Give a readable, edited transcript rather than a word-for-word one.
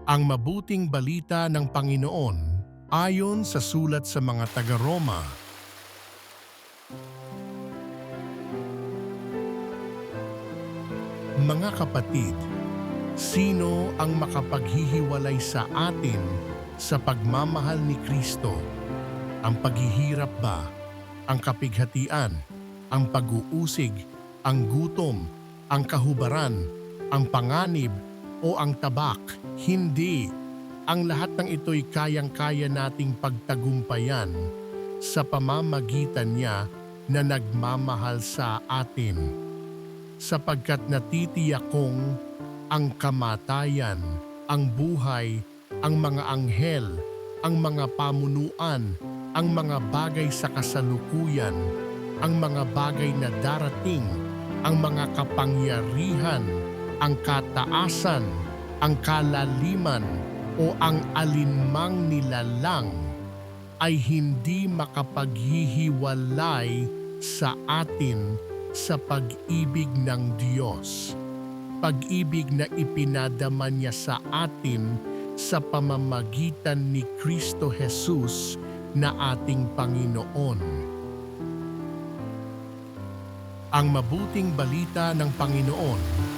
Ang mabuting balita ng Panginoon ayon sa sulat sa mga taga-Roma. Mga kapatid, sino ang makapaghihiwalay sa atin sa pagmamahal ni Kristo? Ang paghihirap ba? Ang kapighatian? Ang pag-uusig? Ang gutom? Ang kahubaran? Ang panganib? O ang tabak? Hindi. Ang lahat ng ito'y kayang-kaya nating pagtagumpayan sa pamamagitan niya na nagmamahal sa atin. Sapagkat natitiyak kong ang kamatayan, ang buhay, ang mga anghel, ang mga pamunuan, ang mga bagay sa kasalukuyan, ang mga bagay na darating, ang mga kapangyarihan, ang kataasan, ang kalaliman, o ang alinmang nilalang ay hindi makapaghihiwalay sa atin sa pag-ibig ng Diyos. Pag-ibig na ipinadama niya sa atin sa pamamagitan ni Kristo Jesus na ating Panginoon. Ang mabuting balita ng Panginoon